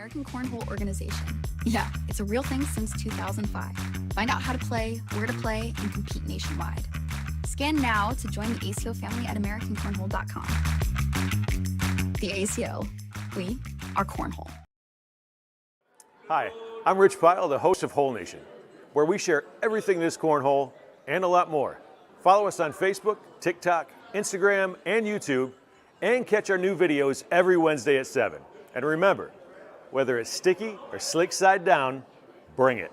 American Cornhole Organization. Yeah, it's a real thing since 2005. Find out how to play, where to play, and compete nationwide. Scan now to join the ACO family at AmericanCornhole.com. The ACO. We are Cornhole. Hi, I'm Rich Pyle, the host of Hole Nation, where we share everything this cornhole and a lot more. Follow us on Facebook, TikTok, Instagram, and YouTube, and catch our new videos every Wednesday at 7. And remember, whether it's sticky or slick side down, bring it.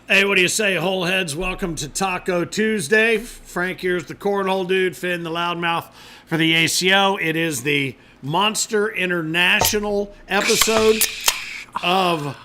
Hey, what do you say, hole heads? Welcome to Taco Tuesday. Frank here's the Cornhole Dude, Finn the loudmouth for the ACO. It is the Monster International episode of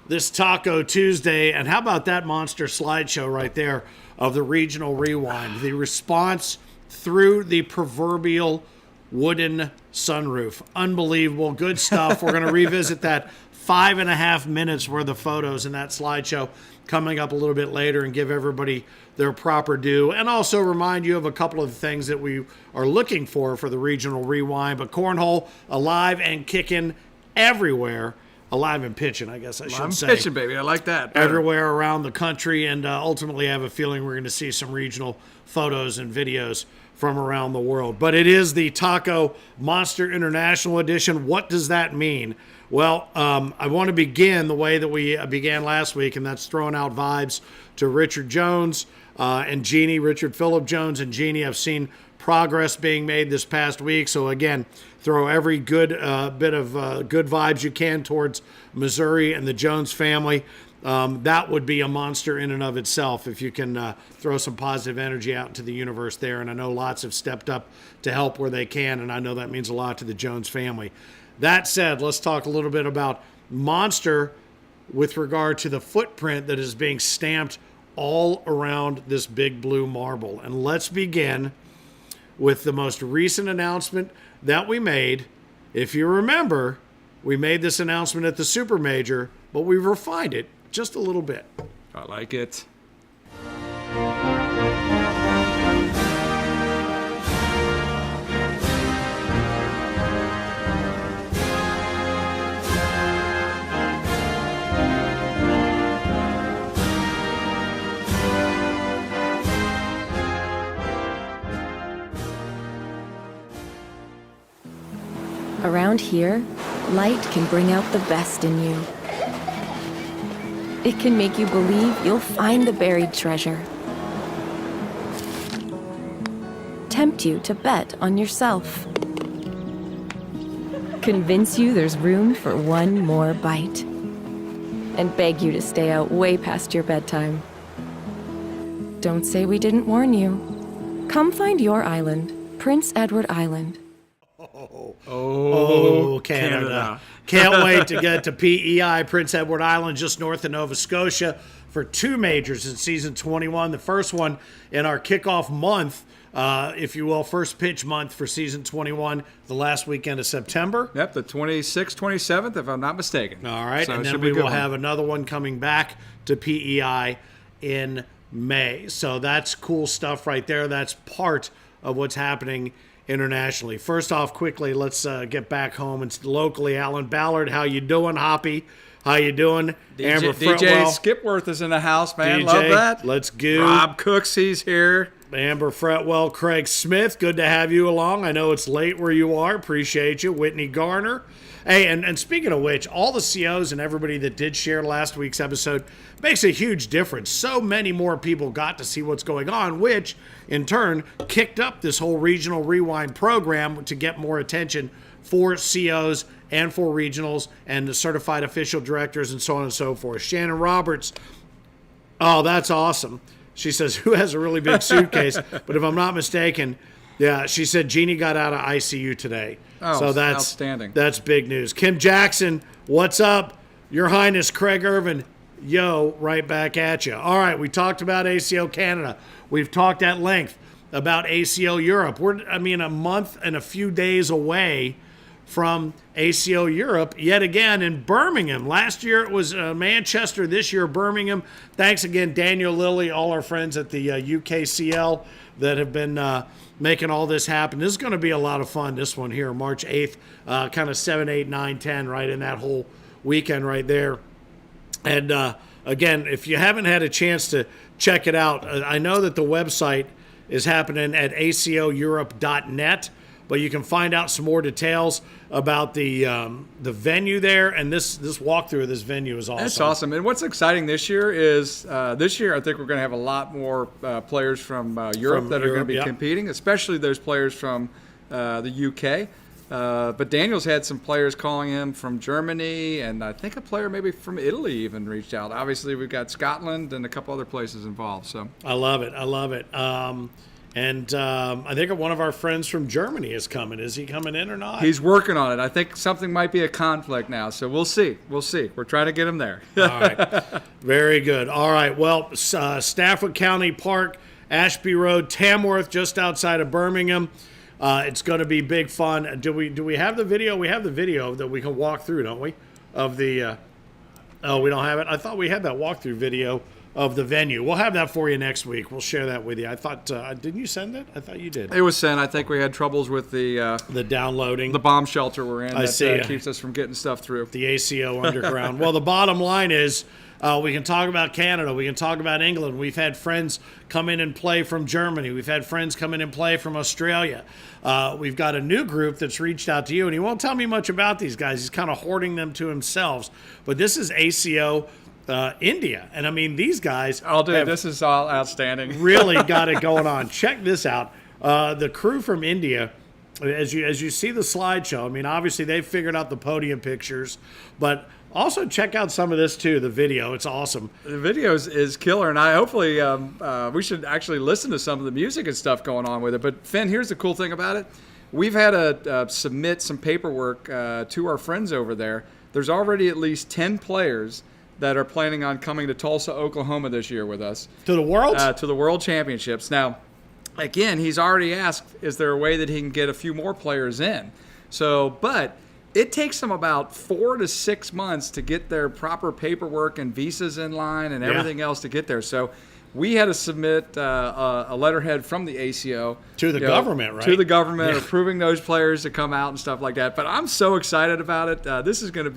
this Taco Tuesday. And how about that monster slideshow right there of the Regional Rewind? The response through the proverbial wooden sunroof. Unbelievable. Good stuff. We're going to revisit that 5.5 minutes worth of photos in that slideshow coming up a little bit later and give everybody their proper due, and also remind you of a couple of the things that we are looking for the Regional Rewind. But cornhole alive and kicking everywhere. Alive and pitching, I guess I should say. I'm pitching, baby. I like that. Everywhere around the country, and ultimately I have a feeling we're going to see some regional photos and videos from around the world. But it is the Taco Monster International Edition. What does that mean? Well, I want to begin the way that we began last week, and that's throwing out vibes to Richard Jones and Jeannie, Richard Phillip Jones and Jeannie. I've seen progress being made this past week. So again, throw every good bit of good vibes you can towards Missouri and the Jones family. That would be a monster in and of itself if you can throw some positive energy out into the universe there. And I know lots have stepped up to help where they can, and I know that means a lot to the Jones family. That said, let's talk a little bit about Monster with regard to the footprint that is being stamped all around this big blue marble. And let's begin with the most recent announcement that we made. If you remember, we made this announcement at the Super Major, but we refined it just a little bit. I like it. Around here, light can bring out the best in you. It can make you believe you'll find the buried treasure. Tempt you to bet on yourself. Convince you there's room for one more bite. And beg you to stay out way past your bedtime. Don't say we didn't warn you. Come find your island, Prince Edward Island. Oh, Canada. Can't wait to get to PEI, Prince Edward Island, just north of Nova Scotia, for two majors in season 21. The first one in our kickoff month, if you will, first pitch month for season 21, the last weekend of September. Yep, the 26th, 27th, if I'm not mistaken. All right, so and then we will have another one coming back to PEI in May. So that's cool stuff right there. That's part of what's happening internationally. First off, quickly, let's get back home and locally. Alan Ballard, how you doing, Hoppy? How you doing? Amber DJ Fretwell. Skipworth is in the house, man. DJ, Love that. Let's go. Rob Cooks, he's here. Amber Fretwell, Craig Smith, good to have you along. I know it's late where you are. Appreciate you. Whitney Garner. Hey, and speaking of which, all the COs and everybody that did share last week's episode makes a huge difference. So many more people got to see what's going on, which in turn kicked up this whole Regional Rewind program to get more attention for COs and for regionals and the certified official directors and so on and so forth. Shannon Roberts, oh, that's awesome. She says, who has a really big suitcase? But if I'm not mistaken, yeah, she said Jeannie got out of ICU today. Oh, so that's outstanding. That's big news. Kim Jackson, what's up? Your Highness Craig Irvin, yo, right back at you. All right, we talked about ACO Canada. We've talked at length about ACO Europe. We're, a month and a few days away from ACO Europe yet again in Birmingham. Last year it was Manchester, this year Birmingham. Thanks again, Daniel Lilly, all our friends at the UKCL that have been making all this happen. This is going to be a lot of fun, this one here, March 8th, kind of 7, 8, 9, 10, right in that whole weekend right there. And again, if you haven't had a chance to check it out, I know that the website is happening at acoeurope.net, but you can find out some more details about the venue there, and this walkthrough of this venue is awesome. That's awesome. And what's exciting this year is this year I think we're going to have a lot more players from Europe that are going to be competing, especially those players from the UK. But Daniel's had some players calling him from Germany, and I think a player maybe from Italy even reached out. Obviously, we've got Scotland and a couple other places involved. So I love it. And I think one of our friends from Germany is coming. Is he coming in or not? He's working on it. I think something might be a conflict now, so we'll see. We're trying to get him there. All right. Very good. All right. Well, Stafford County Park, Ashby Road, Tamworth, just outside of Birmingham. It's going to be big fun. Do we have the video? We have the video that we can walk through, don't we? Of the oh, we don't have it. I thought we had that walkthrough video of the venue. We'll have that for you next week. We'll share that with you. I thought, didn't you send it? I thought you did. It was sent. I think we had troubles with the downloading. The bomb shelter we're in. I see. Keeps us from getting stuff through. The ACO underground. Well, the bottom line is we can talk about Canada. We can talk about England. We've had friends come in and play from Germany. We've had friends come in and play from Australia. We've got a new group that's reached out to you, and he won't tell me much about these guys. He's kind of hoarding them to himself. But this is ACO India. And I mean, these guys. Oh, dude, this is all outstanding. Really got it going on. Check this out. The crew from India, as you see the slideshow, I mean, obviously they've figured out the podium pictures, but also check out some of this too, the video. It's awesome. The video is killer, and hopefully we should actually listen to some of the music and stuff going on with it. But Finn, here's the cool thing about it. We've had to submit some paperwork to our friends over there. There's already at least 10 players that are planning on coming to Tulsa, Oklahoma this year with us. To the World? To the World Championships. Now, again, he's already asked, is there a way that he can get a few more players in? So, but it takes them about 4 to 6 months to get their proper paperwork and visas in line and everything else to get there. So we had to submit a letterhead from the ACO to the government, right? To the government, approving those players to come out and stuff like that. But I'm so excited about it. This is going to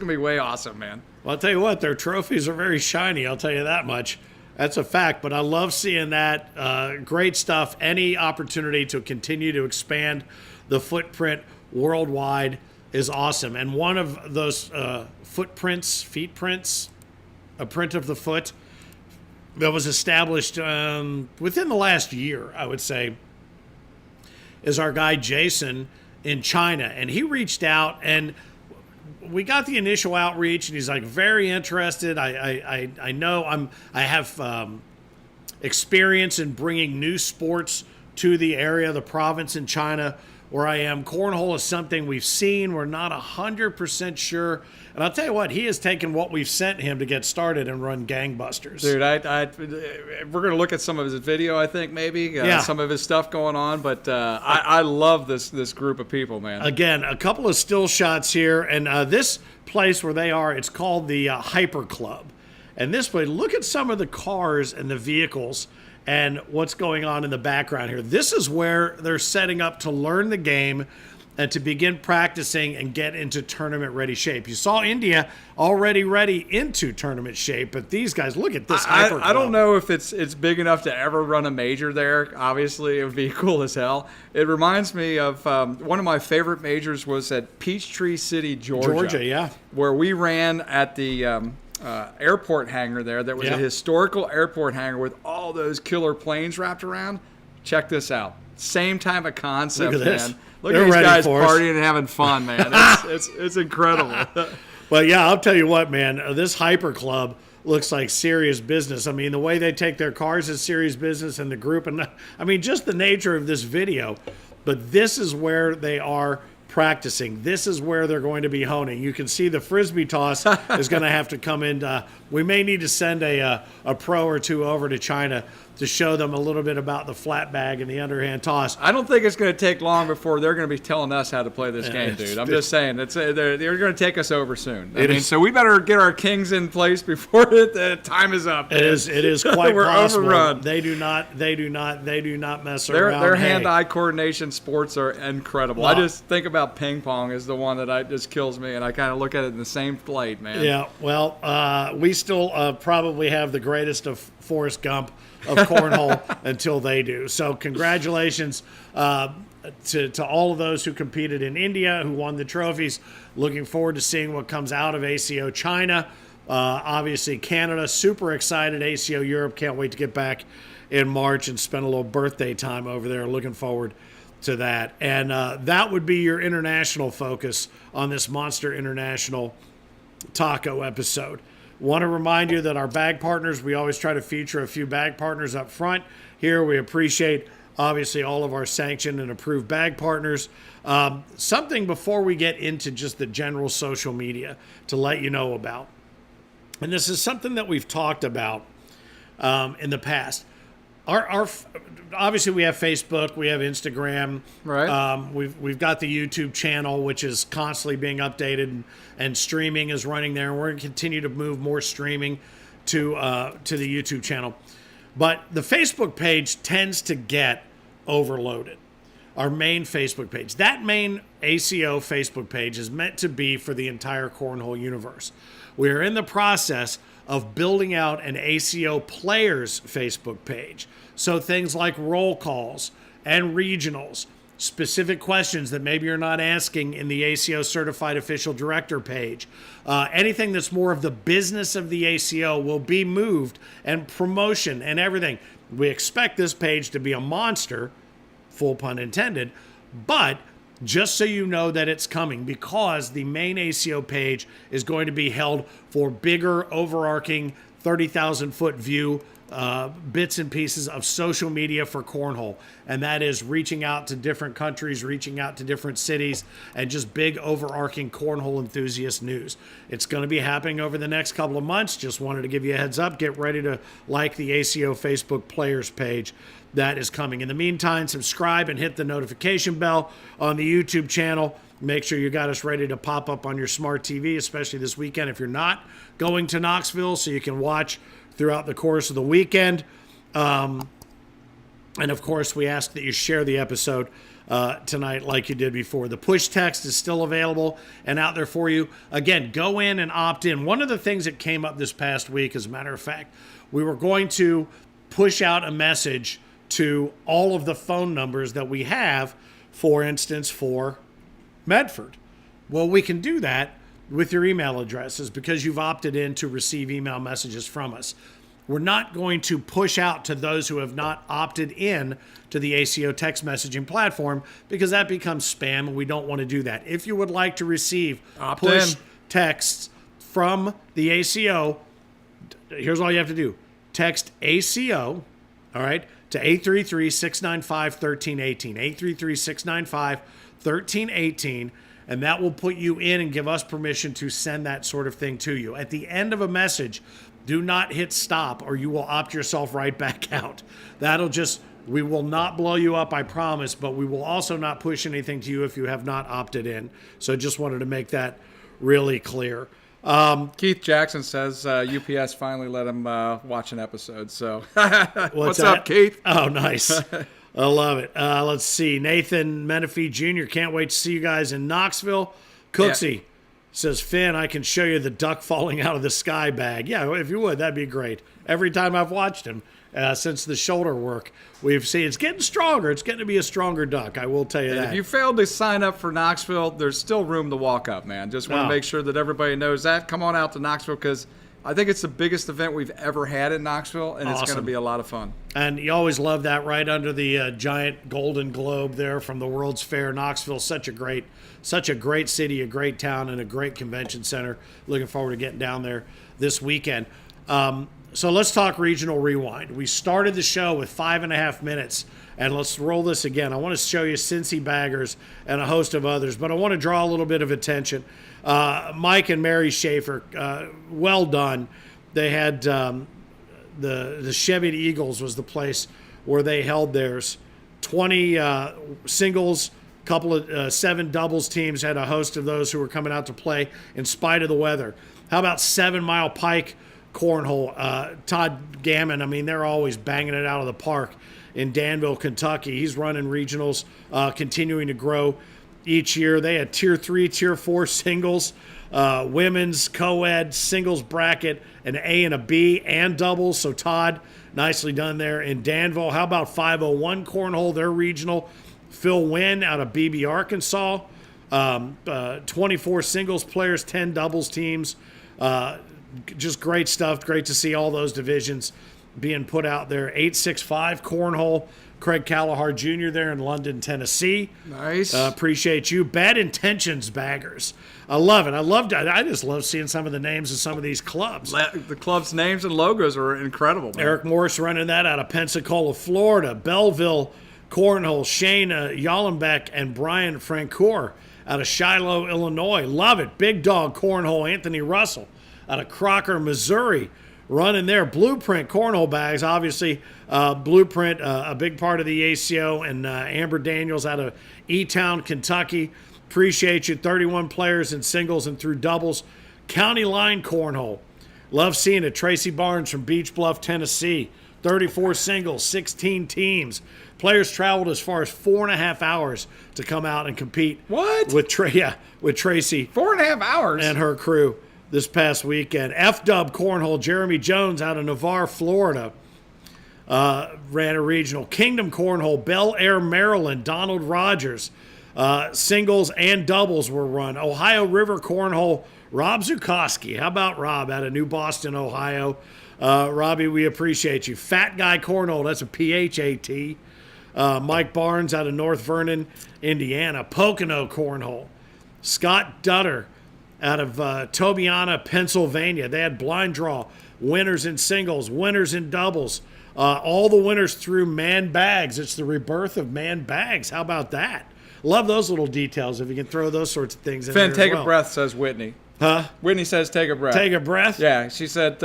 be way awesome, man. Well, I'll tell you what, their trophies are very shiny. I'll tell you that much. That's a fact. But I love seeing that. Great stuff. Any opportunity to continue to expand the footprint worldwide is awesome. And one of those feet prints, a print of the foot, that was established within the last year, I would say, is our guy Jason in China. And he reached out, and we got the initial outreach, and he's like very interested. I know I have experience in bringing new sports to the area, the province in China where I am. Cornhole is something we've seen. We're not 100% sure. And I'll tell you what, he has taken what we've sent him to get started and run gangbusters. Dude, we're going to look at some of his video, I think, maybe. Some of his stuff going on. But I love this group of people, man. Again, a couple of still shots here. And this place where they are, it's called the Hyper Club. And this way, look at some of the cars and the vehicles and what's going on in the background here. This is where they're setting up to learn the game and to begin practicing and get into tournament-ready shape. You saw India already ready into tournament shape, but these guys, look at this Hyper Club. I don't know if it's big enough to ever run a major there. Obviously, it would be cool as hell. It reminds me of one of my favorite majors was at Peachtree City, Georgia, yeah. Where we ran at the airport hangar there. That was a historical airport hangar with all those killer planes wrapped around. Check this out. Same type of concept, Look at this. man. Look at these guys partying and having fun, man. It's incredible. But yeah, I'll tell you what, man. This Hyper Club looks like serious business. I mean, the way they take their cars is serious business, and the group, and I mean, just the nature of this video. But this is where they are practicing. This is where they're going to be honing. You can see the Frisbee toss is going to have to come in. We may need to send a pro or two over to China to show them a little bit about the flat bag and the underhand toss. I don't think it's going to take long before they're going to be telling us how to play this game, dude. I'm just saying, they're going to take us over soon. So we better get our kings in place before the time is up. It is quite We're possible. overrun. They do not mess around. Their hand-eye coordination sports are incredible. Well, I just think about ping pong as the one that just kills me, and I kind of look at it in the same light, man. Yeah, well, we still probably have the greatest of Forrest Gump of cornhole until they do. So congratulations to all of those who competed in India, who won the trophies. Looking forward to seeing what comes out of ACO China. Obviously Canada, super excited. ACO Europe, can't wait to get back in March and spend a little birthday time over there. Looking forward to that. And that would be your international focus on this Monster International Taco episode. Want to remind you that our bag partners, we always try to feature a few bag partners up front. Here we appreciate, obviously, all of our sanctioned and approved bag partners. Something before we get into just the general social media to let you know about. And this is something that we've talked about in the past. Our obviously we have Facebook, we have Instagram, right? We've got the YouTube channel, which is constantly being updated, and streaming is running there. And we're going to continue to move more streaming to the YouTube channel, but the Facebook page tends to get overloaded. Our main Facebook page, that main ACO Facebook page, is meant to be for the entire cornhole universe. We are in the process of building out an ACO players Facebook page. So things like roll calls and regionals, specific questions that maybe you're not asking in the ACO Certified Official Director page. Anything that's more of the business of the ACO will be moved, and promotion and everything. We expect this page to be a monster, full pun intended, but just so you know that it's coming, because the main ACO page is going to be held for bigger, overarching, 30,000-foot view bits and pieces of social media for cornhole. And that is reaching out to different countries, reaching out to different cities, and just big, overarching cornhole enthusiast news. It's going to be happening over the next couple of months. Just wanted to give you a heads up. Get ready to like the ACO Facebook players page. That is coming. In the meantime, subscribe and hit the notification bell on the YouTube channel. Make sure you got us ready to pop up on your smart TV, especially this weekend if you're not going to Knoxville, so you can watch throughout the course of the weekend. And of course, we ask that you share the episode tonight like you did before. The push text is still available and out there for you. Again, go in and opt in. One of the things that came up this past week, as a matter of fact, we were going to push out a message to all of the phone numbers that we have, for instance, for Medford. Well, we can do that with your email addresses because you've opted in to receive email messages from us. We're not going to push out to those who have not opted in to the ACO text messaging platform because that becomes spam, and we don't want to do that. If you would like to receive push texts from the ACO, here's all you have to do. Text ACO, all right, to 833-695-1318, 833-695-1318, and that will put you in and give us permission to send that sort of thing to you. At the end of a message, do not hit stop or you will opt yourself right back out. We will not blow you up, I promise, but we will also not push anything to you if you have not opted in. So just wanted to make that really clear. Keith Jackson says UPS finally let him watch an episode. So what's up, Keith? Oh, nice. I love it. Let's see. Nathan Menifee Jr. Can't wait to see you guys in Knoxville. Cooksey says, Finn, I can show you the duck falling out of the sky bag. Yeah, if you would, that'd be great. Every time I've watched him since the shoulder work, we've seen it's getting stronger. It's getting to be a stronger duck. I will tell you that. If you failed to sign up for Knoxville, there's still room to walk up, man. Just want to make sure that everybody knows that. Come on out to Knoxville because I think it's the biggest event we've ever had in Knoxville, and It's going to be a lot of fun. And you always love that right under the giant golden globe there from the World's Fair. Knoxville, such a great city, a great town, and a great convention center. Looking forward to getting down there this weekend. So let's talk regional rewind. We started the show with 5.5 minutes, and let's roll this again. I want to show you Cincy baggers and a host of others, but I want to draw a little bit of attention. Mike and Mary Schaefer, well done. They had the Chevy Eagles was the place where they held theirs. 20 singles, couple of 7 doubles teams, had a host of those who were coming out to play in spite of the weather. How about 7 Mile Pike Cornhole? Todd Gammon, I mean, they're always banging it out of the park in Danville, Kentucky. He's running regionals, continuing to grow each year. They had Tier 3, Tier 4 singles, women's, co-ed, singles bracket, an A and a B, and doubles. So Todd, nicely done there in Danville. How about 501 Cornhole, their regional? Phil Wynn out of BB, Arkansas. 24 singles players, 10 doubles teams. Just great stuff. Great to see all those divisions being put out there. 865 Cornhole, Craig Callahar Jr. there in London, Tennessee. Nice. Appreciate you. Bad Intentions baggers. I love it. I just love seeing some of the names of some of these clubs. The club's names and logos are incredible, man. Eric Morris running that out of Pensacola, Florida. Belleville Cornhole, Shane Yollenbeck and Brian Francoeur out of Shiloh, Illinois. Love it. Big Dog Cornhole, Anthony Russell out of Crocker, Missouri, running their Blueprint Cornhole bags. Obviously, Blueprint, a big part of the ACO, and Amber Daniels out of E-Town, Kentucky. Appreciate you. 31 players in singles and through doubles. County Line Cornhole. Love seeing it. Tracy Barnes from Beach Bluff, Tennessee. 34 singles, 16 teams. Players traveled as far as 4.5 hours to come out and compete. What? With Tracy 4.5 hours? And her crew this past weekend. F-Dub Cornhole, Jeremy Jones out of Navarre, Florida, ran a regional. Kingdom Cornhole, Bel Air, Maryland, Donald Rogers. Singles and doubles were run. Ohio River Cornhole, Rob Zukowski. How about Rob out of New Boston, Ohio? Robbie, we appreciate you. Fat Guy Cornhole, that's a PHAT. Mike Barnes out of North Vernon, Indiana. Pocono Cornhole. Scott Dutter out of Tobiana, Pennsylvania. They had blind draw, winners in singles, winners in doubles. All the winners through Man Bags. It's the rebirth of Man Bags. How about that? Love those little details if you can throw those sorts of things in Finn, there take as well. a breath, says Whitney. Huh? Whitney says take a breath. Take a breath? Yeah, she said,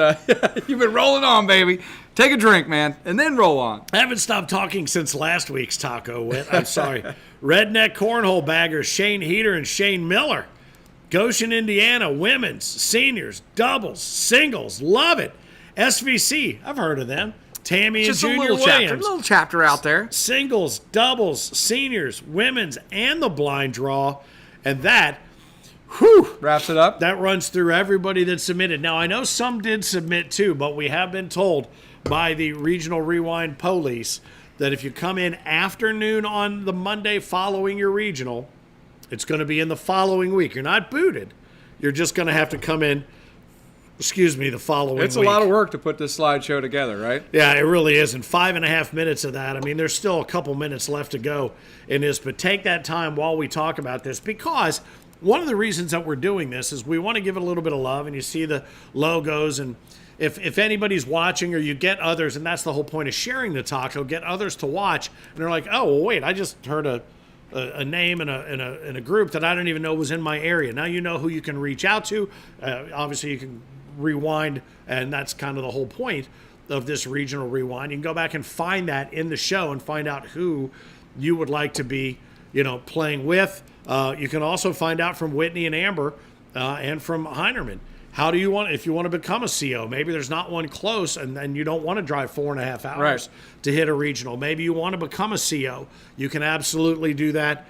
you've been rolling on, baby. Take a drink, man, and then roll on. I haven't stopped talking since last week's taco wit. I'm sorry. Redneck Cornhole baggers, Shane Heater and Shane Miller. Goshen, Indiana, women's, seniors, doubles, singles. Love it. SVC, I've heard of them. Tammy Just and a Junior little chapter, Williams. little chapter out there. Singles, doubles, seniors, women's, and the blind draw. And that, whew, Wraps it up. that runs through everybody that submitted. Now, I know some did submit too, but we have been told by the Regional Rewind Police that if you come in afternoon on the Monday following your regional, it's going to be in the following week. You're not booted. You're just going to have to come in, the following week. It's a lot of work to put this slideshow together, right? Yeah, it really is. And 5.5 minutes of that. I mean, there's still a couple minutes left to go in this, but take that time while we talk about this, because one of the reasons that we're doing this is we want to give it a little bit of love, and you see the logos, and if anybody's watching or you get others, and that's the whole point of sharing the taco, get others to watch, and they're like, oh, well, wait, I just heard a name in a group that I don't even know was in my area. Now you know who you can reach out to. Obviously, you can rewind, and that's kind of the whole point of this regional rewind. You can go back and find that in the show and find out who you would like to be, playing with. You can also find out from Whitney and Amber and from Heinerman. How do you want, if you want to become a CO, maybe there's not one close and you don't want to drive 4.5 hours Right. to hit a regional. Maybe you want to become a CO. You can absolutely do that.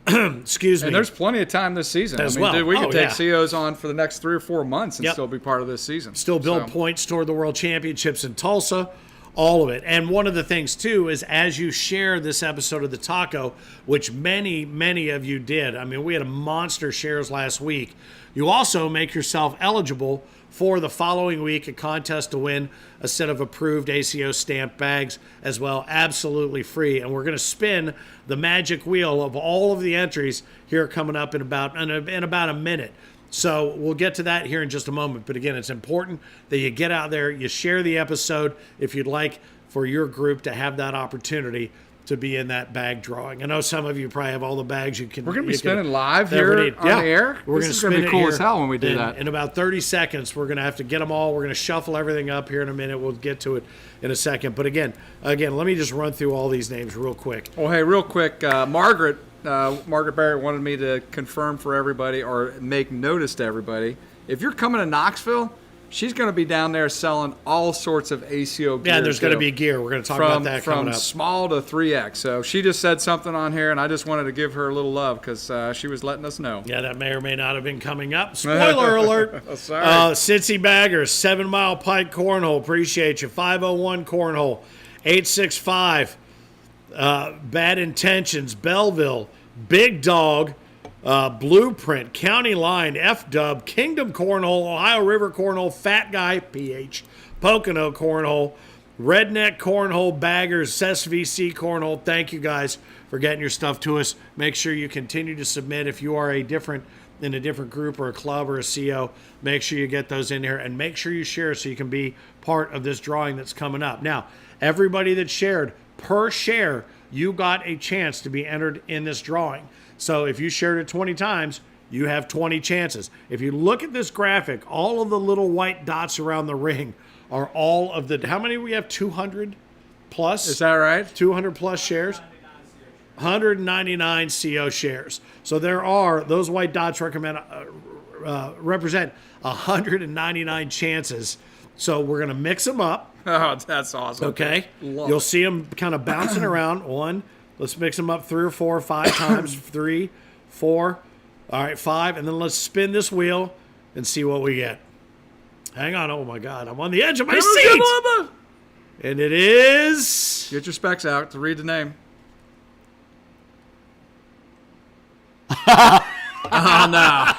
Excuse me. And there's plenty of time this season. As I mean, well. dude, we Oh, could take yeah. COs on for the next 3 or 4 months and Yep. still be part of this season. Still build So, points toward the World Championships in Tulsa, all of it. And one of the things, too, is as you share this episode of The Taco, which many, many of you did. I mean, we had a monster shares last week. You also make yourself eligible for the following week, a contest to win a set of approved ACO stamped bags as well, absolutely free. And we're going to spin the magic wheel of all of the entries here coming up in about a minute. So we'll get to that here in just a moment. But again, it's important that you get out there, you share the episode if you'd like for your group to have that opportunity to be in that bag drawing. I know some of you probably have all the bags you can. We're going to be spinning live here on the air. We're going to be cool as hell when we do that. In about 30 seconds, we're going to have to get them all. We're going to shuffle everything up here in a minute. We'll get to it in a second. But again, let me just run through all these names real quick. Oh, hey, real quick, Margaret Barrett wanted me to confirm for everybody or make notice to everybody. If you're coming to Knoxville, she's going to be down there selling all sorts of ACO gear. Yeah, there's going to be gear. We're going to talk about that coming up. From small to 3X. So she just said something on here, and I just wanted to give her a little love because she was letting us know. Yeah, that may or may not have been coming up. Spoiler alert. Oh, sorry. Cincy Baggers, 7 Mile Pike Cornhole. Appreciate you. 501 Cornhole. 865. Bad Intentions. Belleville. Big Dog. Blueprint, County Line, F-Dub, Kingdom Cornhole, Ohio River Cornhole, Fat Guy, PH, Pocono Cornhole, Redneck Cornhole, Baggers, SVC Cornhole. Thank you guys for getting your stuff to us. Make sure you continue to submit if you are in a different group or a club or a CO. Make sure you get those in here and make sure you share so you can be part of this drawing that's coming up. Now, everybody that shared, per share, you got a chance to be entered in this drawing. So if you shared it 20 times, you have 20 chances. If you look at this graphic, all of the little white dots around the ring are all of the, how many do we have? 200 plus? Is that right? 200 plus shares? 199 CO shares. So there are, those white dots represent 199 chances. So we're going to mix them up. Oh, that's awesome. Okay. You'll see them kind of bouncing around. One. Let's mix them up 3 or 4 or 5 times. 3, 4. All right, 5. And then let's spin this wheel and see what we get. Hang on. Oh, my God. I'm on the edge of my seat. And it is... Get your specs out to read the name. Oh, no.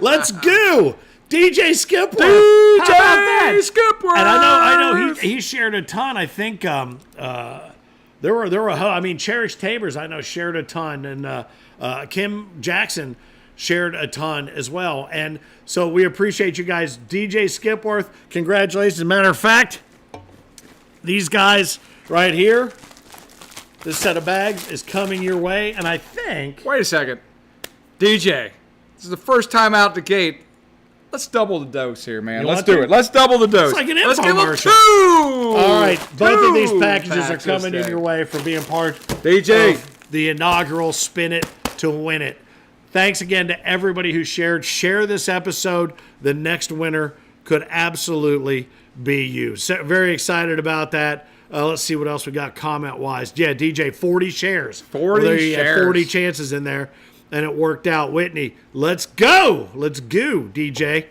Let's go. DJ Skipworth. DJ Skipworth. And I know he shared a ton. I think... There were. I mean, Cherish Tabers, I know, shared a ton, and Kim Jackson shared a ton as well. And so we appreciate you guys. DJ Skipworth, congratulations. As a matter of fact, these guys right here, this set of bags is coming your way, and I think... Wait a second. DJ, this is the first time out the gate. Let's double the dose here, man. Let's do it. Let's double the dose. It's like an Let's give them infomercial. 2. All right. Both of these packages are coming in your way for being part DJ. of the inaugural Spin It to Win It. Thanks again to everybody who shared. Share this episode. The next winner could absolutely be you. So, very excited about that. Let's see what else we got comment-wise. Yeah, DJ, 40 shares. 40 there you shares. Had 40 chances in there. And it worked out. Whitney, let's go. Let's go, DJ.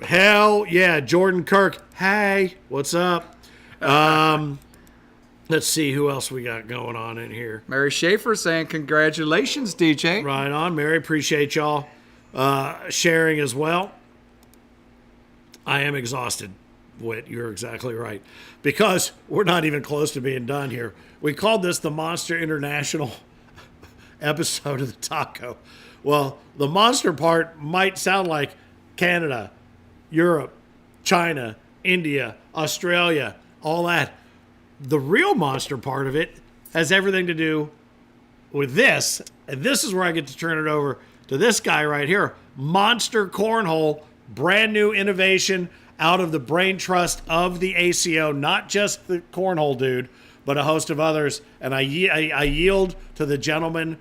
Hell yeah. Jordan Kirk, hey, what's up? Let's see who else we got going on in here. Mary Schaefer saying, congratulations, DJ. Right on, Mary. Appreciate y'all sharing as well. I am exhausted, Whit. You're exactly right. Because we're not even close to being done here. We called this the Monster International episode of the taco. Well, the monster part might sound like Canada, Europe, China, India, Australia, all that. The real monster part of it has everything to do with this, and this is where I get to turn it over to this guy right here. Monster Cornhole, brand new innovation out of the brain trust of the ACO, not just the Cornhole Dude, but a host of others, and I yield to the gentleman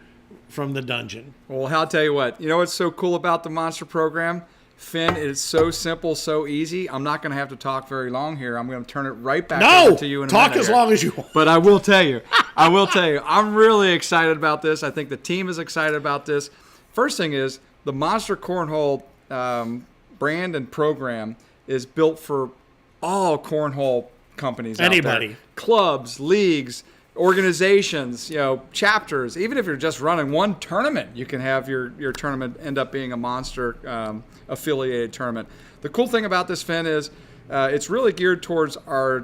from the dungeon. Well, I'll tell you what. You know what's so cool about the Monster program? Finn, it's so simple, so easy. I'm not going to have to talk very long here. I'm going to turn it right back over to you in a minute. Talk as long as you want. But I will tell you, I'm really excited about this. I think the team is excited about this. First thing is, the Monster Cornhole brand and program is built for all cornhole companies out Anybody. there. Clubs, leagues, organizations, chapters. Even if you're just running one tournament, you can have your tournament end up being a Monster affiliated tournament. The cool thing about this, Finn, is it's really geared towards our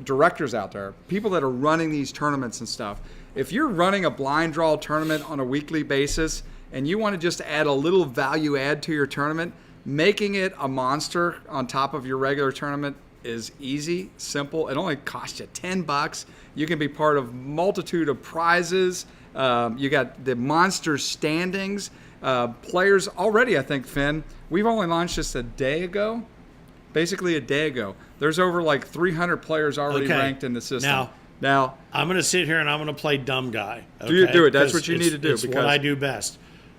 directors out there, people that are running these tournaments and stuff. If you're running a blind draw tournament on a weekly basis and you want to just add a little value add to your tournament, making it a monster on top of your regular tournament is easy, simple. It only costs you $10. You can be part of multitude of prizes. You got the monster standings. Players already, I think, Finn, we've only launched this a day ago. Basically a day ago. There's over like 300 players already ranked in the system. Now, I'm going to sit here and I'm going to play dumb guy. Okay? Do it. That's what you need to do. It's what I do best.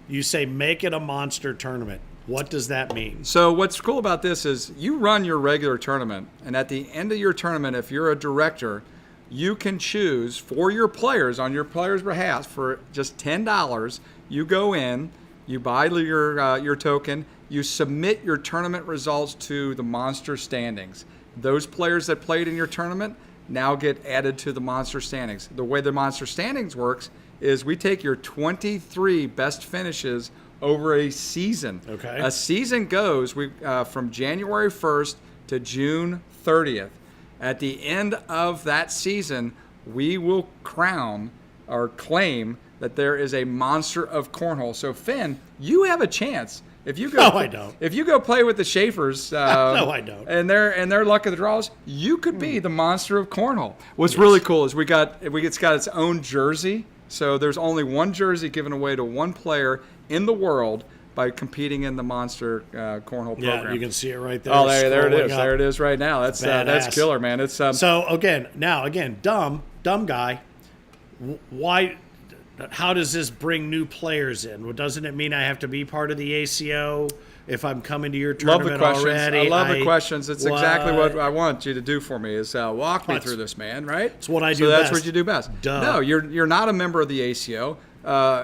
You say make it a monster tournament. What does that mean? So what's cool about this is you run your regular tournament, and at the end of your tournament, if you're a director, you can choose for your players, on your players' behalf, for just $10, you go in, you buy your token, you submit your tournament results to the monster standings. Those players that played in your tournament now get added to the monster standings. The way the monster standings works is we take your 23 best finishes over a season. Okay. A season goes from January 1st to June 30th. At the end of that season, we will crown or claim that there is a monster of cornhole. So Finn, you have a chance. If you go, no, I don't. If you go play with the Schaefers, no, I don't. And their luck of the draws, you could be the monster of cornhole. What's really cool is it's got its own jersey. So there's only one jersey given away to one player in the world by competing in the monster cornhole program. Yeah, you can see it right there. Oh, there it is. Up. There it is right now. That's killer, man. It's so again, dumb guy. Why? How does this bring new players in? Well, doesn't it mean I have to be part of the ACO if I'm coming to your tournament already? I love the questions. It's exactly what I want you to do for me is walk me through this, man, right? It's what I do best. That's what you do best. Duh. No, you're not a member of the ACO.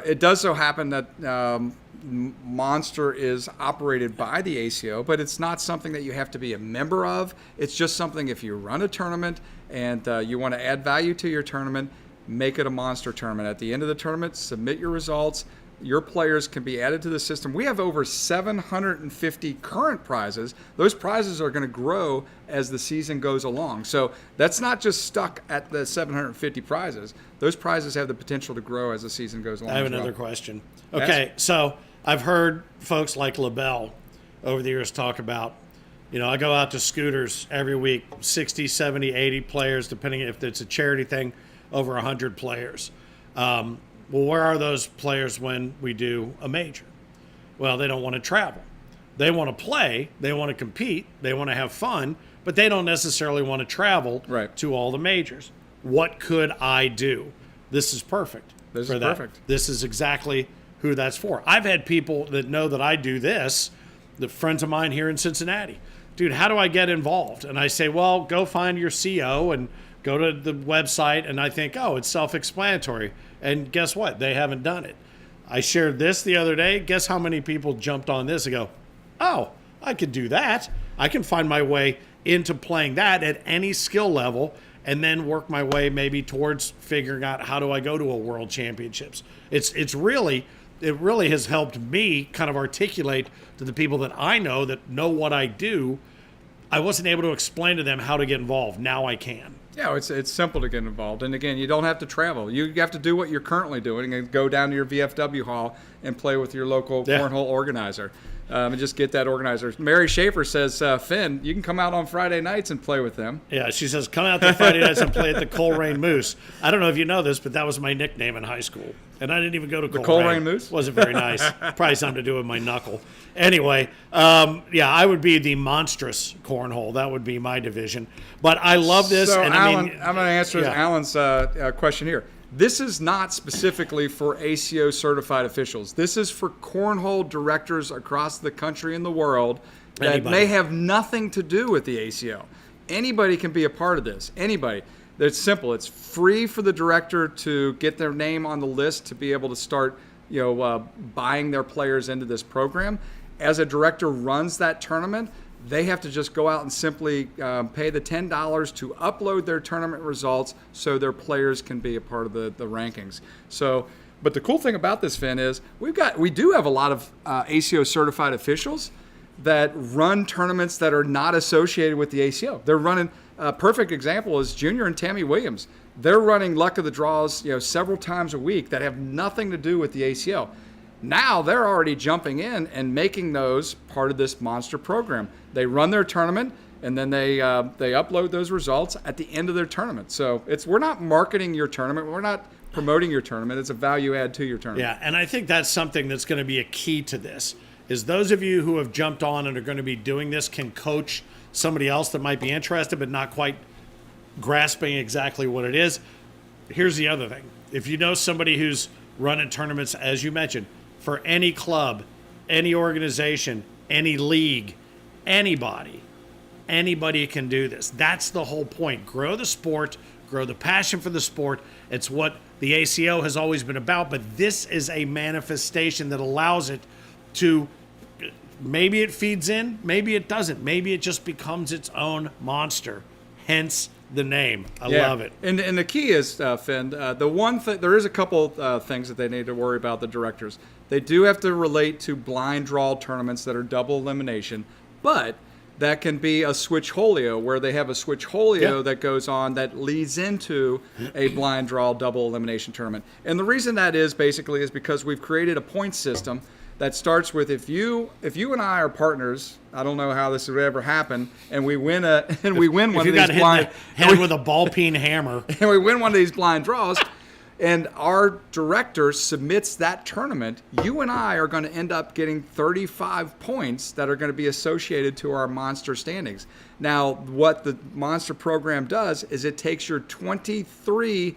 It does so happen that Monster is operated by the ACO, but it's not something that you have to be a member of. It's just something if you run a tournament and you want to add value to your tournament, make it a monster tournament. At the end of the tournament, submit your results. Your players can be added to the system. We have over 750 current prizes. Those prizes are going to grow as the season goes along. So that's not just stuck at the 750 prizes. Those prizes have the potential to grow as the season goes along. I have another question. Okay, so I've heard folks like LaBelle over the years talk about, I go out to Scooters every week, 60, 70, 80 players, depending if it's a charity thing, over 100 players. Well, where are those players when we do a major? Well, they don't want to travel. They want to play, they want to compete, they want to have fun, but they don't necessarily want to travel to all the majors. What could I do? This is perfect. This is perfect. This is exactly who that's for. I've had people that know that I do this, the friends of mine here in Cincinnati. Dude, how do I get involved? And I say, well, go find your CO and go to the website, and I think, oh, it's self-explanatory. And guess what? They haven't done it. I shared this the other day. Guess how many people jumped on this and go, oh, I could do that. I can find my way into playing that at any skill level and then work my way maybe towards figuring out how do I go to a world championships. It really has helped me kind of articulate to the people that I know what I do. I wasn't able to explain to them how to get involved. Now I can. Yeah, it's simple to get involved. And again, you don't have to travel. You have to do what you're currently doing and go down to your VFW hall and play with your local cornhole organizer. And just get that organizer. Mary Schaefer says, Finn, you can come out on Friday nights and play with them. Yeah, she says, come out to Friday nights and play at the Coleraine Moose. I don't know if you know this, but that was my nickname in high school. And I didn't even go to Coleraine. The Coleraine Moose? Wasn't very nice. Probably something to do with my knuckle. Anyway, I would be the monstrous cornhole. That would be my division. But I love this. So, and Alan, I'm going to answer Alan's question here. This is not specifically for ACO certified officials. This is for cornhole directors across the country and the world that may have nothing to do with the ACO. Anybody can be a part of this. Anybody. It's simple. It's free for the director to get their name on the list to be able to start, buying their players into this program. As a director runs that tournament, they have to just go out and simply pay the $10 to upload their tournament results so their players can be a part of the rankings. So, but the cool thing about this, Finn, is we do have a lot of ACO certified officials that run tournaments that are not associated with the ACO. They're running. A perfect example is Junior and Tammy Williams. They're running luck of the draws, several times a week that have nothing to do with the ACO. Now they're already jumping in and making those part of this monster program. They run their tournament, and then they upload those results at the end of their tournament. So we're not marketing your tournament. We're not promoting your tournament. It's a value add to your tournament. Yeah, and I think that's something that's going to be a key to this, is those of you who have jumped on and are going to be doing this can coach somebody else that might be interested but not quite grasping exactly what it is. Here's the other thing. If you know somebody who's running tournaments, as you mentioned, for any club, any organization, any league, anybody can do this. That's the whole point. Grow the sport, grow the passion for the sport. It's what the ACO has always been about, but this is a manifestation that allows it to, maybe it feeds in, maybe it doesn't. Maybe it just becomes its own monster, hence the name. I love it. And the key is, Finn, the one thing, there is a couple things that they need to worry about, the directors. They do have to relate to blind draw tournaments that are double elimination, but that can be a switcholio, where they have a switcholio that goes on that leads into a blind draw double elimination tournament. And the reason that is basically is because we've created a point system that starts with, if you and I are partners, I don't know how this would ever happen, and we win one of these blind head with a ball peen hammer, and we win one of these blind draws, and our director submits that tournament, you and I are going to end up getting 35 points that are going to be associated to our monster standings. Now, what the monster program does is it takes your 23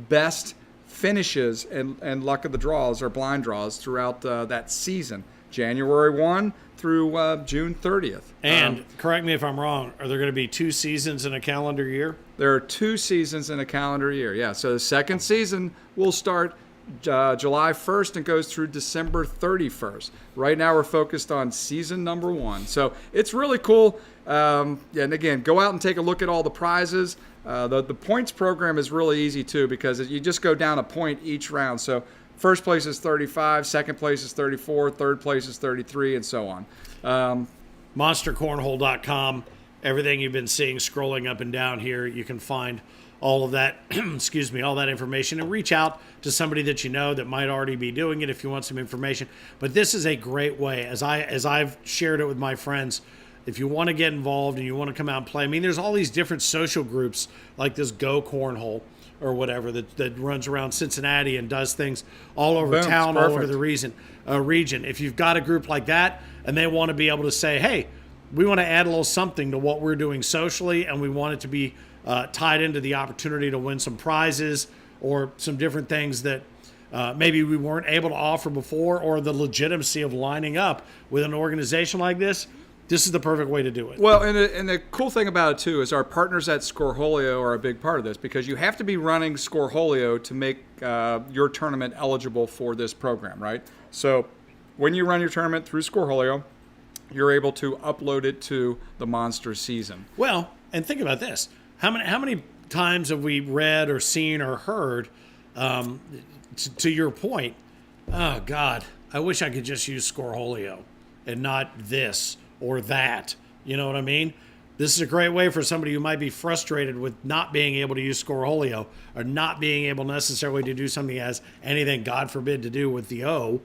best finishes and luck of the draws or blind draws throughout that season, January 1 through June 30th. And correct me if I'm wrong, are there going to be 2 seasons in a calendar year? There are 2 seasons in a calendar year, yeah. So the second season will start July 1st and goes through December 31st. Right now we're focused on season number 1. So it's really cool. And again, go out and take a look at all the prizes. The points program is really easy too, because you just go down a point each round. So first place is 35, second place is 34, third place is 33, and so on. MonsterCornhole.com. Everything you've been seeing scrolling up and down here, you can find all of that, all that information, and reach out to somebody that you know that might already be doing it if you want some information. But this is a great way, as I've shared it with my friends. If you want to get involved and you want to come out and play, I mean, there's all these different social groups like this Go Cornhole or whatever that runs around Cincinnati and does things all over town, all over the region. If you've got a group like that and they want to be able to say, hey, we want to add a little something to what we're doing socially, and we want it to be tied into the opportunity to win some prizes or some different things that maybe we weren't able to offer before, or the legitimacy of lining up with an organization like this, this is the perfect way to do it. Well, and the cool thing about it, too, is our partners at Scoreholio are a big part of this, because you have to be running Scoreholio to make your tournament eligible for this program, right? So when you run your tournament through Scoreholio, you're able to upload it to the monster season. Well, and think about this. How many times have we read or seen or heard, to your point, oh, God, I wish I could just use Scoreholio and not this or that. You know what I mean? This is a great way for somebody who might be frustrated with not being able to use Scoreholio, or not being able necessarily to do something that has anything, God forbid, to do with the O,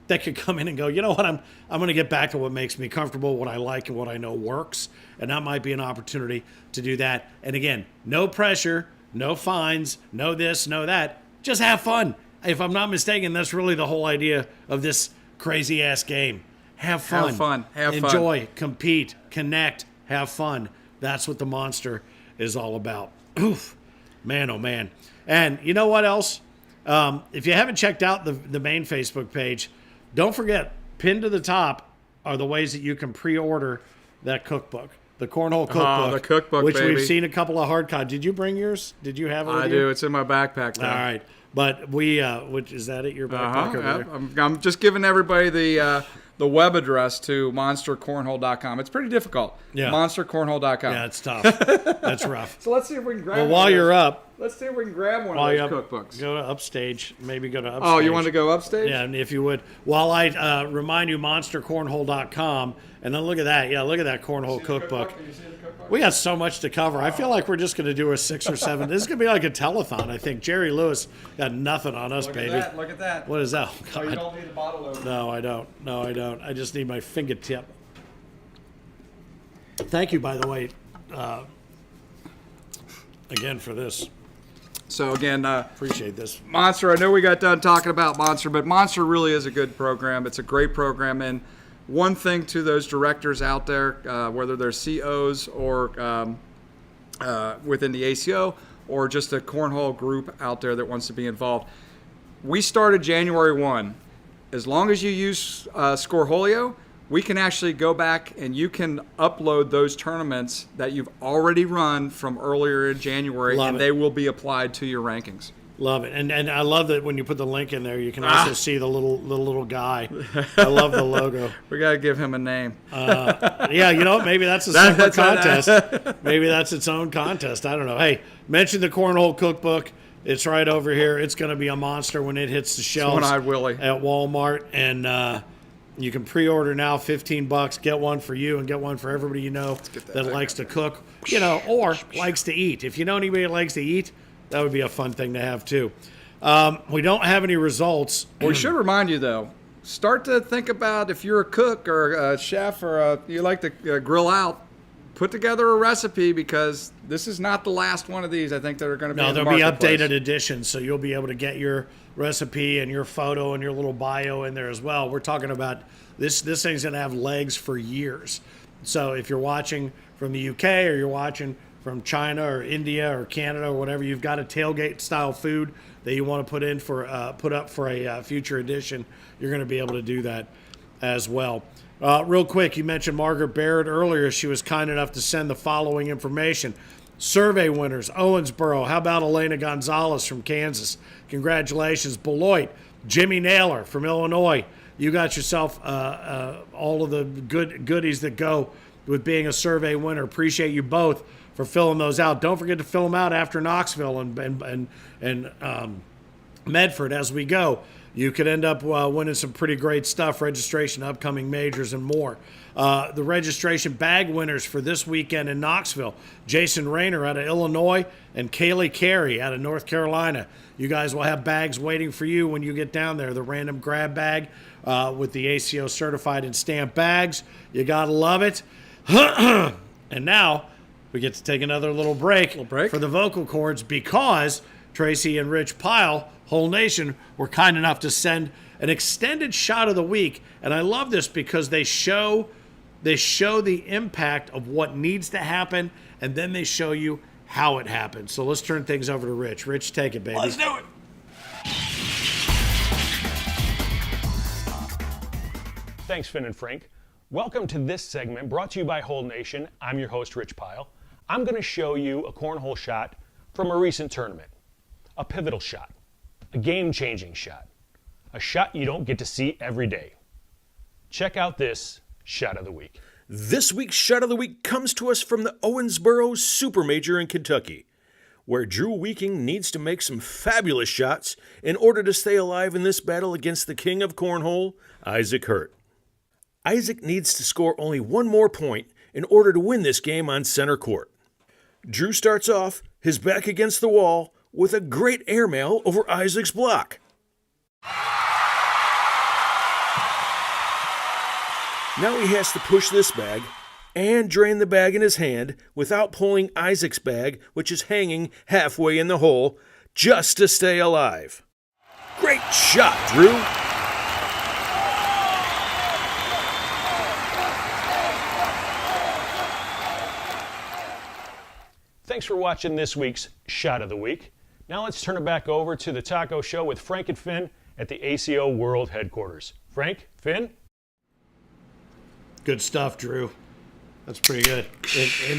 that could come in and go, you know what, I'm going to get back to what makes me comfortable, what I like, and what I know works. And that might be an opportunity to do that. And again, no pressure, no fines, no this, no that. Just have fun. If I'm not mistaken, that's really the whole idea of this crazy-ass game. Have fun. Have fun. Have fun. Enjoy, compete, connect, have fun. That's what the monster is all about. Oof. Man, oh, man. And you know what else? If you haven't checked out the main Facebook page, don't forget, pinned to the top are the ways that you can pre-order that cookbook, the Cornhole Cookbook. The cookbook, which baby. We've seen a couple of hard copies. Did you bring yours? Did you have it with I you? do. It's in my backpack now. All right. But we, which is that at your backpack over there? I'm just giving everybody the the web address to monstercornhole.com. It's pretty difficult. Yeah. Monstercornhole.com. Yeah, it's tough. That's rough. So let's see if we can grab Well, one while of you're those. up, Let's see if we can grab one while of you're those up, cookbooks. go to Upstage. Maybe go to Upstage. Oh, you want to go upstage? Yeah, and if you would, while I remind you, monstercornhole.com, and then look at that. Yeah, look at that cornhole cookbook. Can you see the cookbook? We got so much to cover. I feel like we're just going to do a 6 or 7. This is going to be like a telethon, I think. Jerry Lewis got nothing on us, Look baby. at that. Look at that. What is that? Oh, Oh, you God. don't need a bottle opener. No, I don't. No, I don't. I just need my fingertip. Thank you, by the way, again for this. So again, Appreciate this. Monster, I know we got done talking about Monster, but Monster really is a good program. It's a great program. And one thing to those directors out there, whether they're COs or within the ACO or just a cornhole group out there that wants to be involved, we started January 1. As long as you use Scoreholio, we can actually go back and you can upload those tournaments that you've already run from earlier in January, Love and it. they will be applied to your rankings. Love it, and I love that when you put the link in there, you can also see the little guy. I love the logo. We got to give him a name. Yeah, you know what? Maybe that's a separate contest. Maybe that's its own contest. I don't know. Hey, mention the Cornhole Cookbook. It's right over here. It's going to be a monster when it hits the shelves One-eyed Willie. at Walmart, and you can pre-order now. $15. Get one for you and get one for everybody you know that likes to cook, or likes to eat. If you know anybody that likes to eat, that would be a fun thing to have too. We don't have any results. We should remind you, though, start to think about if you're a cook or a chef or you like to grill out, put together a recipe because this is not the last one of these. I think that are going to be in the There'll be marketplace. updated editions, so you'll be able to get your recipe and your photo and your little bio in there as well. We're talking about this thing's going to have legs for years. So if you're watching from the UK or you're watching from China or India or Canada or whatever, you've got a tailgate style food that you want to put up for a future edition, you're going to be able to do that as well. Real quick, you mentioned Margaret Barrett earlier. She was kind enough to send the following information. Survey winners, Owensboro. How about Elena Gonzalez from Kansas? Congratulations. Beloit, Jimmy Naylor from Illinois. You got yourself all of the goodies that go with being a survey winner. Appreciate you both for filling those out. Don't forget to fill them out after Knoxville and Medford as we go. You could end up winning some pretty great stuff, registration, upcoming majors, and more. The registration bag winners for this weekend in Knoxville, Jason Rayner out of Illinois and Kaylee Carey out of North Carolina. You guys will have bags waiting for you when you get down there. The random grab bag with the ACO certified and stamped bags. You got to love it. And now we get to take another little break for the vocal cords because Tracy and Rich Pyle, Whole Nation, were kind enough to send an extended shot of the week. And I love this because they show the impact of what needs to happen, and then they show you how it happened. So let's turn things over to Rich. Rich, take it, baby. Let's do it. Thanks, Finn and Frank. Welcome to this segment brought to you by Whole Nation. I'm your host, Rich Pyle. I'm going to show you a cornhole shot from a recent tournament. A pivotal shot. A game-changing shot. A shot you don't get to see every day. Check out this shot of the week. This week's Shot of the Week comes to us from the Owensboro Super Major in Kentucky, where Drew Weeking needs to make some fabulous shots in order to stay alive in this battle against the king of cornhole, Isaac Hurt. Isaac needs to score only one more point in order to win this game on center court. Drew starts off, his back against the wall, with a great airmail over Isaac's block. Now he has to push this bag and drain the bag in his hand without pulling Isaac's bag, which is hanging halfway in the hole, just to stay alive. Great shot, Drew! Thanks for watching this week's Shot of the Week. Now let's turn it back over to the Taco Show with Frank and Finn at the ACO World Headquarters. Frank, Finn? Good stuff, Drew. That's pretty good.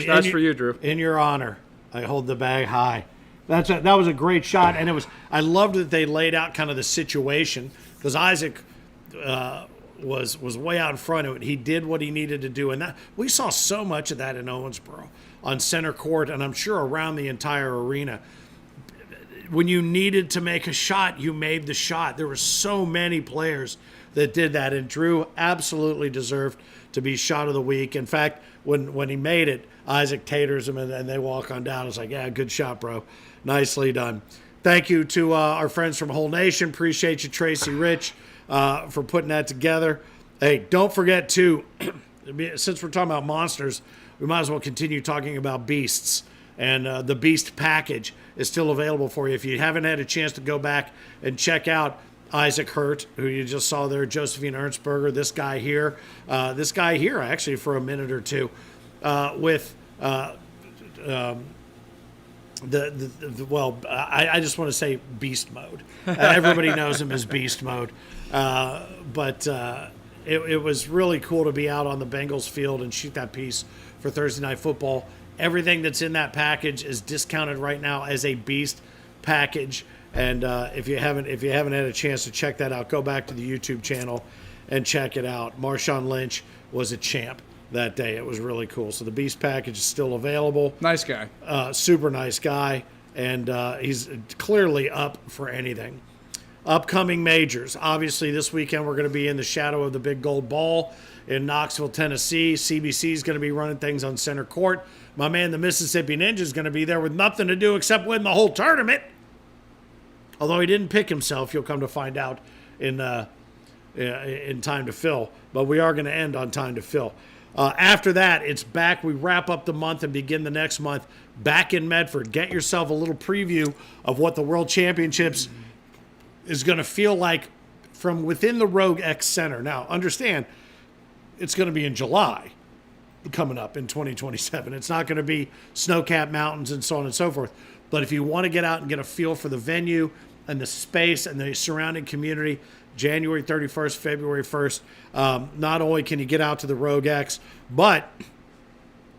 That's for you, Drew. In your honor, I hold the bag high. That was a great shot, and I loved that they laid out kind of the situation because Isaac was way out in front of it. He did what he needed to do, and that we saw so much of that in Owensboro on center court, and I'm sure around the entire arena. When you needed to make a shot, you made the shot. There were so many players that did that, and Drew absolutely deserved to be shot of the week. In fact, when he made it, Isaac taters him, and they walk on down. It's like, yeah, good shot, bro. Nicely done. Thank you to our friends from Whole Nation. Appreciate you, Tracy Rich, for putting that together. Hey, don't forget to, since we're talking about monsters, we might as well continue talking about beasts. And the Beast package is still available for you. If you haven't had a chance to go back and check out Isaac Hurt, who you just saw there, Josephine Ernstberger, this guy here actually for a minute or two, with I just want to say beast mode. Everybody knows him as beast mode. But it was really cool to be out on the Bengals field and shoot that piece for Thursday Night Football. Everything that's in that package is discounted right now as a beast package. And if you haven't had a chance to check that out, go back to the YouTube channel and check it out. Marshawn Lynch was a champ that day. It was really cool. So the beast package is still available. Nice guy. Super nice guy. And he's clearly up for anything. Upcoming majors. Obviously, this weekend we're going to be in the shadow of the Big Gold Ball in Knoxville, Tennessee. CBC is going to be running things on center court. My man, the Mississippi Ninja, is going to be there with nothing to do except win the whole tournament. Although he didn't pick himself, you'll come to find out in Time to Fill. But we are going to end on Time to Fill. After that, it's back. We wrap up the month and begin the next month back in Medford. Get yourself a little preview of what the World Championships is going to feel like from within the Rogue X Center. Now, understand, it's going to be in July coming up in 2027. It's not going to be snow-capped mountains and so on and so forth. But if you want to get out and get a feel for the venue and the space and the surrounding community, January 31st, February 1st, not only can you get out to the Rogue X, but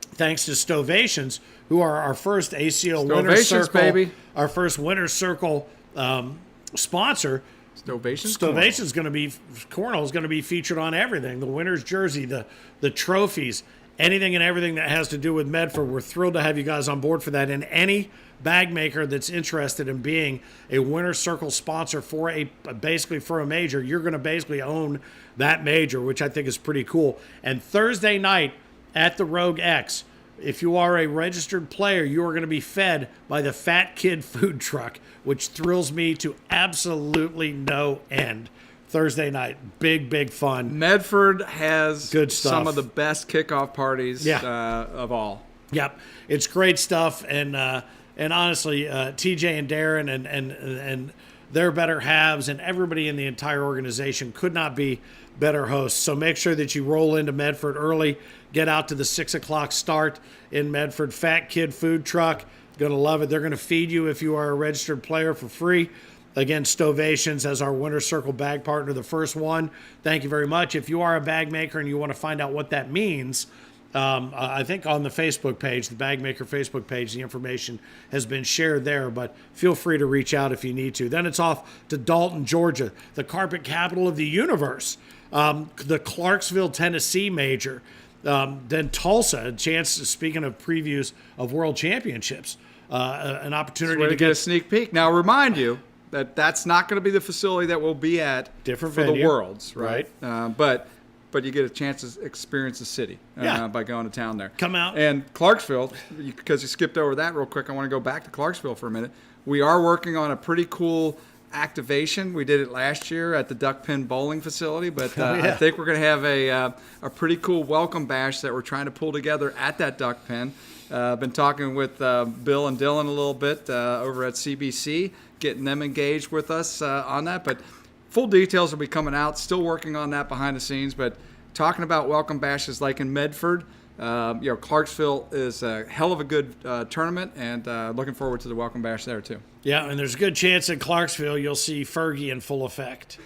thanks to Stovations, who are our first ACO Winner's Circle, baby. Our first Winner's Circle sponsor. Stovations is going to be, Cornhole is going to be featured on everything. The winner's jersey, the trophies, anything and everything that has to do with Medford. We're thrilled to have you guys on board for that. And any bag maker that's interested in being a Winner's Circle sponsor for basically for a major, you're going to basically own that major, which I think is pretty cool. And Thursday night at the Rogue X, if you are a registered player, you are going to be fed by the Fat Kid food truck, which thrills me to absolutely no end. Thursday night, big fun. Medford has good stuff. Some of the best kickoff parties of all. Yep, it's great stuff, and honestly, TJ and Darren and their better halves and everybody in the entire organization could not be better hosts. So make sure that you roll into Medford early. Get out to the 6 o'clock start in Medford. Fat Kid food truck. Going to love it. They're going to feed you if you are a registered player for free. Again, Stovations as our Winner's Circle bag partner, the first one. Thank you very much. If you are a bag maker and you want to find out what that means, I think on the Facebook page, the Bag Maker Facebook page, the information has been shared there, but feel free to reach out if you need to. Then it's off to Dalton, Georgia, the carpet capital of the universe, the Clarksville, Tennessee major, then Tulsa, a chance, speaking of previews of world championships, an opportunity to get a sneak peek. Now, remind you that that's not going to be the facility that we'll be at different for venue. The Worlds, right? But you get a chance to experience the city by going to town there. Come out. And Clarksville, because you skipped over that real quick, I want to go back to Clarksville for a minute. We are working on a pretty cool activation. We did it last year at the Duck Pin Bowling facility, but I think we're going to have a pretty cool welcome bash that we're trying to pull together at that Duck Pin. I've been talking with Bill and Dylan a little bit over at CBC, getting them engaged with us on that. But full details will be coming out. Still working on that behind the scenes. But talking about welcome bashes like in Medford, Clarksville is a hell of a good tournament, and looking forward to the welcome bash there too. Yeah, and there's a good chance in Clarksville you'll see Fergie in full effect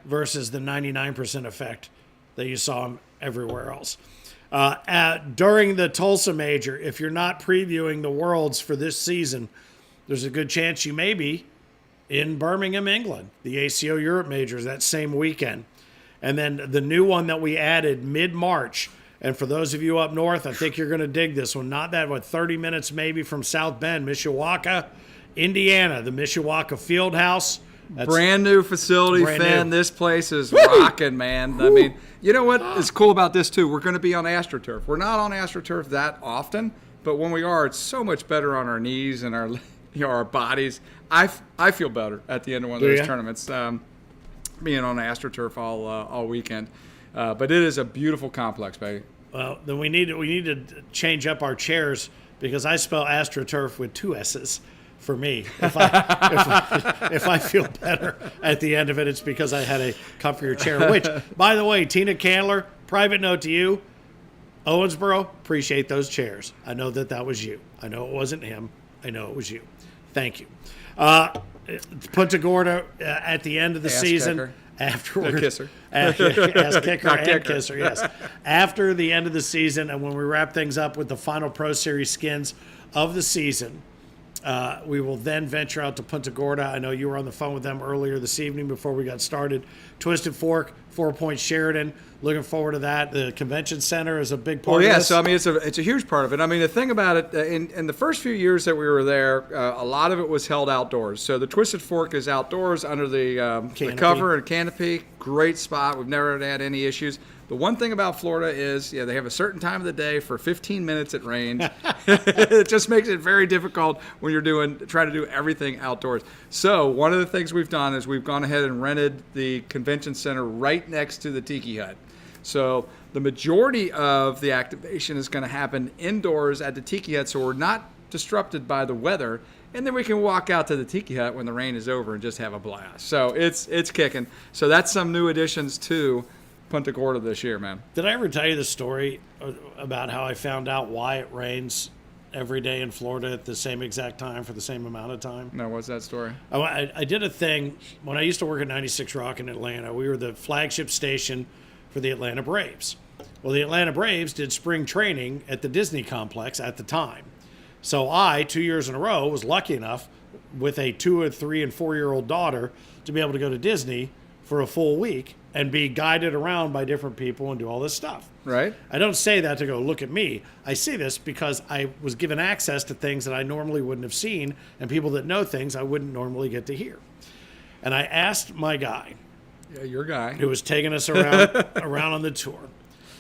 versus the 99% effect that you saw him everywhere else. During the Tulsa Major, if you're not previewing the Worlds for this season, there's a good chance you may be in Birmingham, England, the ACO Europe Majors that same weekend. And then the new one that we added mid-March, and for those of you up north, I think you're going to dig this one. Not that, 30 minutes maybe from South Bend, Mishawaka, Indiana, the Mishawaka Fieldhouse. That's brand new facility, brand Finn. new. This place is rocking, man. I mean, you know what is cool about this too? We're going to be on AstroTurf. We're not on AstroTurf that often, but when we are, it's so much better on our knees and our, our bodies. I feel better at the end of one of those tournaments, being on AstroTurf all weekend. But it is a beautiful complex, baby. Well, then we need to change up our chairs because I spell AstroTurf with 2 S's. For me, if I feel better at the end of it, it's because I had a comfier chair. Which, by the way, Tina Candler, private note to you, Owensboro, appreciate those chairs. I know that was you. I know it wasn't him. I know it was you. Thank you. Punta Gorda at the end of the season. Kicker. Afterwards, kisser. Ass kicker Not and kicker. kisser, yes. After the end of the season, and when we wrap things up with the final Pro Series skins of the season, we will then venture out to Punta Gorda. I know you were on the phone with them earlier this evening before we got started. Twisted Fork, 4 Point Sheridan. Looking forward to that. The convention center is a big part of this. So I mean, it's a huge part of it. I mean, the thing about it, in the first few years that we were there, a lot of it was held outdoors. So the Twisted Fork is outdoors under the cover and canopy. Great spot. We've never had any issues. The one thing about Florida is, they have a certain time of the day for 15 minutes it rains. It just makes it very difficult when you're trying to do everything outdoors. So one of the things we've done is we've gone ahead and rented the convention center right next to the Tiki Hut. So the majority of the activation is going to happen indoors at the Tiki Hut, so we're not disrupted by the weather. And then we can walk out to the Tiki Hut when the rain is over and just have a blast. So it's kicking. So that's some new additions to Punta Gorda this year, man. Did I ever tell you the story about how I found out why it rains every day in Florida at the same exact time for the same amount of time? No, what's that story? I did a thing when I used to work at 96 Rock in Atlanta. We were the flagship station for the Atlanta Braves. Well, the Atlanta Braves did spring training at the Disney complex at the time. So I, 2 years in a row, was lucky enough with a 2, 3, and 4-year-old daughter to be able to go to Disney for a full week and be guided around by different people and do all this stuff. Right. I don't say that to go, look at me. I say this because I was given access to things that I normally wouldn't have seen and people that know things I wouldn't normally get to hear. And I asked my guy, your guy, who was taking us around on the tour,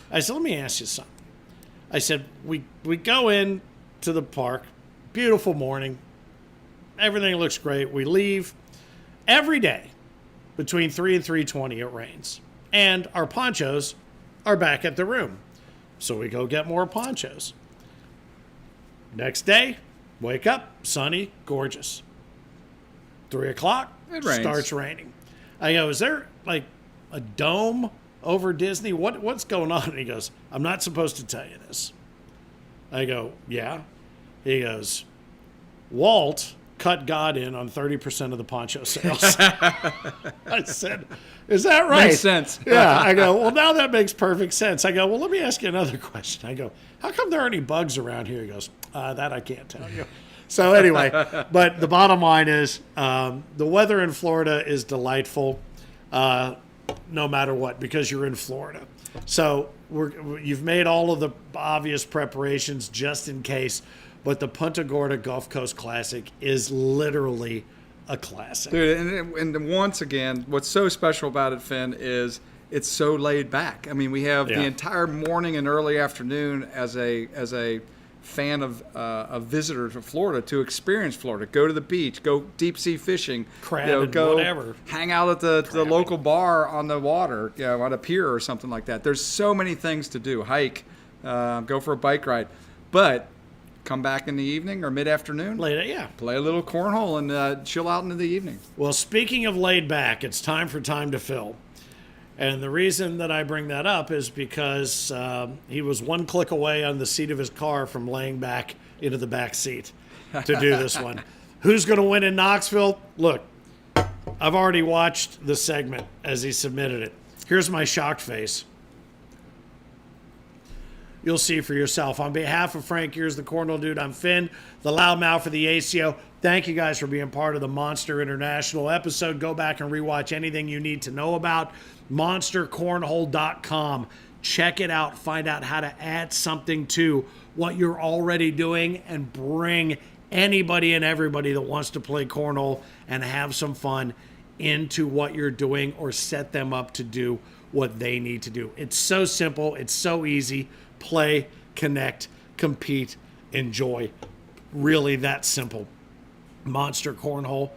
I said, let me ask you something. I said, we go in to the park, beautiful morning, everything looks great. We leave every day. Between 3 and 3:20 it rains. And our ponchos are back at the room. So we go get more ponchos. Next day, wake up, sunny, gorgeous. 3 o'clock, it rains. Starts raining. I go, is there like a dome over Disney? What's going on? And he goes, I'm not supposed to tell you this. I go, yeah. He goes, Walt cut God in on 30% of the poncho sales. I said, is that right? Makes sense. Yeah. I go, well, now that makes perfect sense. I go, well, let me ask you another question. I go, how come there aren't any bugs around here? He goes, that I can't tell you. So anyway, but the bottom line is the weather in Florida is delightful no matter what because you're in Florida. So you've made all of the obvious preparations just in case. But the Punta Gorda Gulf Coast Classic is literally a classic. Dude, and once again, what's so special about it, Finn, is it's so laid back. I mean, we have the entire morning and early afternoon as a fan of visitors of Florida to experience Florida. Go to the beach, go deep sea fishing, go whatever. Hang out at the local bar on the water, on a pier or something like that. There's so many things to do. Hike, go for a bike ride, but come back in the evening or mid-afternoon. Later, play a little cornhole and chill out into the evening. Well, speaking of laid back, it's time for Time to Fill. And the reason that I bring that up is because he was one click away on the seat of his car from laying back into the back seat to do this one. Who's going to win in Knoxville? Look, I've already watched the segment as he submitted it. Here's my shocked face. you'll see for yourself. On behalf of Frank, here's the Cornhole Dude. I'm Finn, the loudmouth for the ACO. Thank you guys for being part of the Monster International episode. Go back and rewatch anything you need to know about monstercornhole.com. Check it out. Find out how to add something to what you're already doing and bring anybody and everybody that wants to play cornhole and have some fun into what you're doing, or set them up to do what they need to do. It's so simple. It's so easy. Play, connect, compete, enjoy. Really that simple. Monster Cornhole,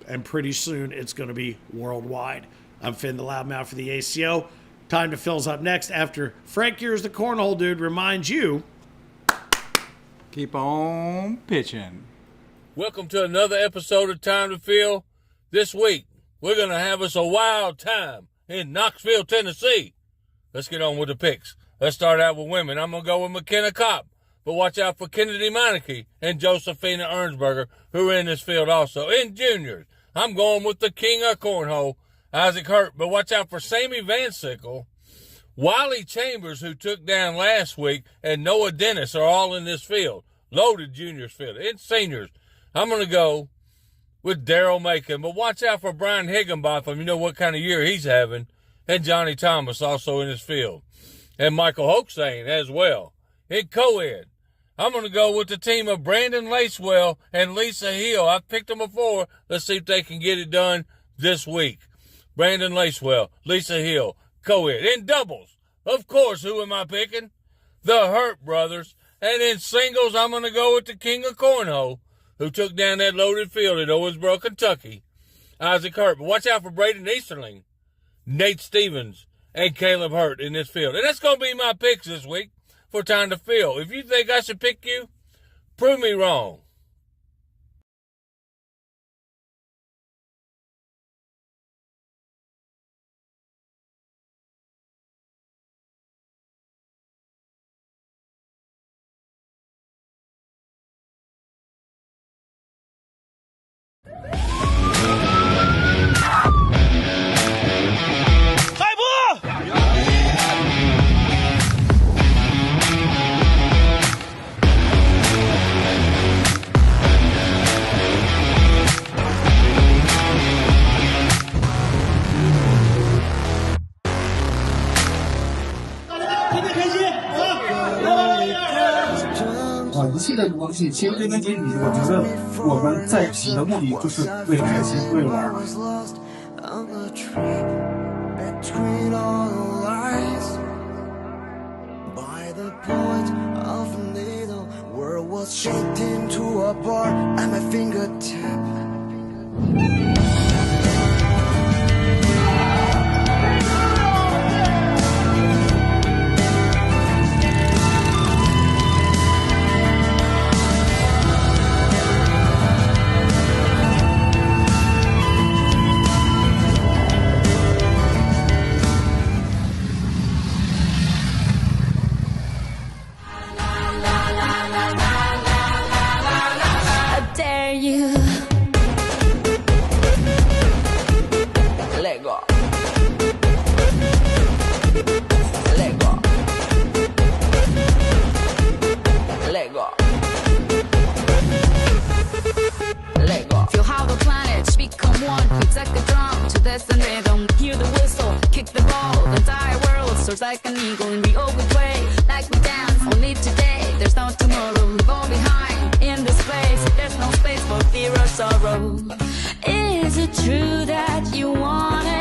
and pretty soon it's going to be worldwide. I'm Finn, the loudmouth for the ACO. Time to Phil's up next after Frank Gears, the Cornhole Dude, reminds you, keep on pitching. Welcome to another episode of Time to Phil. This week, we're going to have us a wild time in Knoxville, Tennessee. Let's get on with the picks. Let's start out with women. I'm going to go with McKenna Kopp, but watch out for Kennedy Meineke and Josephina Ernsberger, who are in this field also. In juniors, I'm going with the king of cornhole, Isaac Hurt, but watch out for Sammy Van Sickle, Wiley Chambers, who took down last week, and Noah Dennis are all in this field. Loaded juniors field. In seniors, I'm going to go with Daryl Macon, but watch out for Brian Higginbotham. You know what kind of year he's having. And Johnny Thomas also in his field. And Michael Hochstein as well. In co-ed, I'm going to go with the team of Brandon Lacewell and Lisa Hill. I've picked them before. Let's see if they can get it done this week. Brandon Lacewell, Lisa Hill, co-ed. In doubles, of course, who am I picking? The Hurt brothers. And in singles, I'm going to go with the king of cornhole, who took down that loaded field at Owensboro, Kentucky, Isaac Hurt. But watch out for Braden Easterling, Nate Stevens, and Caleb Hurt in this field. And that's going to be my picks this week for Time to Phil. If you think I should pick you, prove me wrong.一切的东西，其实归根结底，我觉得我们在一起的目的就是为了开心，为了玩。Like an eagle and we all we play like we dance only today. There's no tomorrow, leave all behind in this place. There's no space for fear or sorrow. Is it true that you want it?